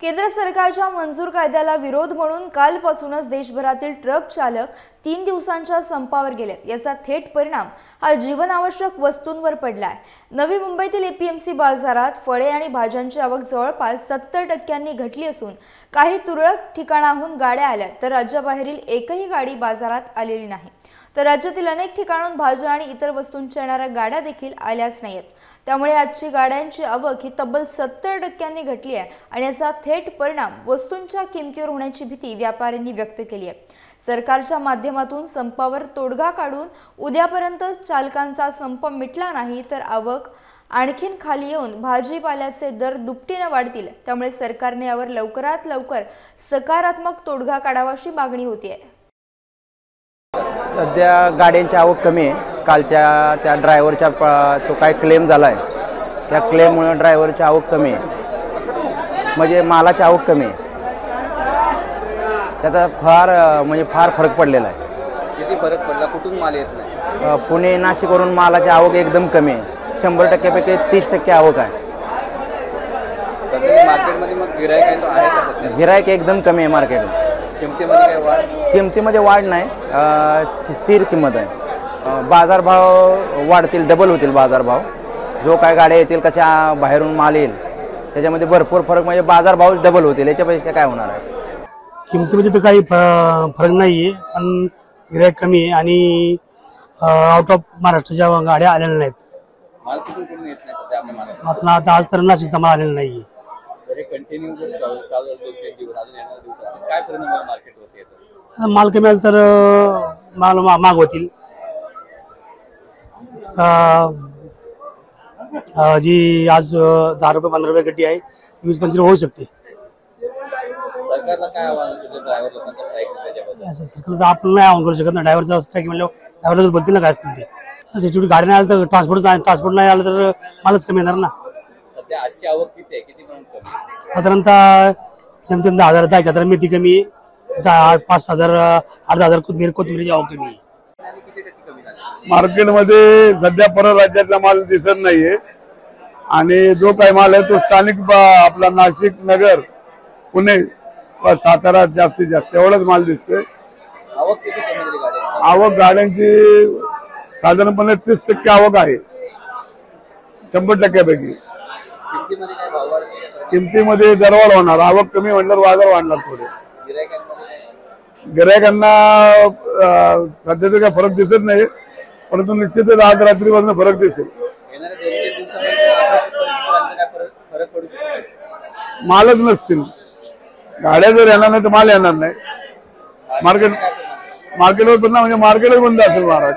केंद्र सरकारच्या मंजूर कायद्याला विरोध म्हणून कालपासूनच देशभरातील ट्रक चालक 3 दिवसांच्या संपावर गेलेत। याचा थेट परिणाम हा जीवनावश्यक वस्तूंवर पडला आहे। नवी मुंबईतील एपीएमसी बाजारात फळे आणि भाज्यांची आवक जवळपास 70% घटली असून काही तुरळक ठिकाणाहून गाड्या आल्या तर राज्याबाहेरील एकही गाडी बाजारात आलेली नाही। तर राज्यातील अनेक ठिकाणाहून भाज्या आणि इतर वस्तूंच्या येणाऱ्या गाड्या देखील आल्याच नाहीत। त्यामुळे आजची गाड्यांची आवक ही तब्बल 70% घटली आहे आणि याचा थेट परिणाम वस्तूंच्या किमतीवर होण्याची भीती व्यापाऱ्यांनी व्यक्त केली आहे। सरकारच्या माध्यमातून संपावर तोडगा काढून उद्यापर्यंत चालकांचा संप मिटला नाही तर आवक आणखीन खाली येऊन भाजीपाल्याचे दर दुपटीने वाढतील। त्यामुळे सरकारने यावर लवकरात लवकर सकारात्मक तोडगा काढावा अशी मागणी होती आहे। सध्या गाड्यांची आवक कमी आहे। कालच्या त्या ड्रायव्हरचा तो काय क्लेम झाला आहे, त्या क्लेममुळे ड्रायव्हरची आवक कमी आहे, म्हणजे मालाची आवक कमी आहे। त्याचा फार फरक पडलेला आहे। किती फरक पडला? कुठून माल येत नाही? पुणे नाशिकवरून मालाची आवक एकदम कमी आहे। 100%पैकी 30% आवक आहे सध्या मार्केटमध्ये। मग गिराईक आहे तो आहे का सध्या? गिराईक एकदम कमी आहे मार्केटला। किमतीमध्ये काय वाढ? किमतीमध्ये वाढ नाही, स्थिर किंमत आहे। बाजारभाव वाढतील, डबल होतील बाजारभाव। जो काय गाड्या येतील, कशा बाहेरून माल येईल, त्याच्यामध्ये भरपूर फरक, म्हणजे बाजारभाव डबल होतील। याच्यापेक्षा काय होणार आहे? किमतीमध्ये तर काही फरक नाही आहे, पण गिराईक कमी आहे आणि आउट ऑफ महाराष्ट्राच्या गाड्या आलेल्या नाहीत। माल कुठून येत नाही सध्या आपल्या मालात? आता आज तर नाशिकचा माल आलेला नाही आहे। कंटिन्यू चालू 2-3 दिवस अजून येणार दिवस काय परिणाम मार्केटवरती येतो? माल कमी आला तर माल महाग होतील। जी आज 10 रुपये 15 रुपये गड्डी आहे 20-25 होऊ शकते। सरकारला काय आव्हान ड्रायव्हर लोकांचा स्ट्राईक त्याच्याबद्दल? असं सरकारला तर आपण नाही आव्हान करू शकत ना। ड्रायव्हरचा स्ट्राईक म्हणलं ड्रायव्हरला बोलतील ना काय असतील ते। शेवटी गाडी नाही आलं तर ट्रान्सपोर्ट नाही आलं तर मालच कमी येणार ना। सध्या आजची आवक किती आहे? किती पर्यंत कमी? साधारणतः जेमतेम 10,000 10,000 मेथी कमी आहे, 5,000 8,000 कोथिंबीरची आवक कमी आहे। किती टक्के कमी झाली? मार्केटमध्ये सध्या परराज्यातला माल दिसत नाहीये आणि जो काही माल आहे तो स्थानिक आपला नाशिक, नगर, पुणे, सातारा जास्तीत जास्त एवढाच माल दिसतोय। आवक किती कमी झाली गाड्यांची? आवक गाड्यांची साधारणपणे 30% आवक आहे 100% पैकी। किमतीमध्ये काय भाव वाढ? किमतीमध्ये दरवाढ होणार, आवक कमी म्हणल्यावर बाजार वाढणार थोडे। गिरायकांना सध्या तर काय फरक दिसत नाही, परंतु निश्चितच आज रात्रीपासून फरक दिसेल। मालच नसतील, गाड्या जर येणार नाही तर माल येणार नाही। मार्केटवर पण म्हणजे मार्केटच बंद असेल महाराज।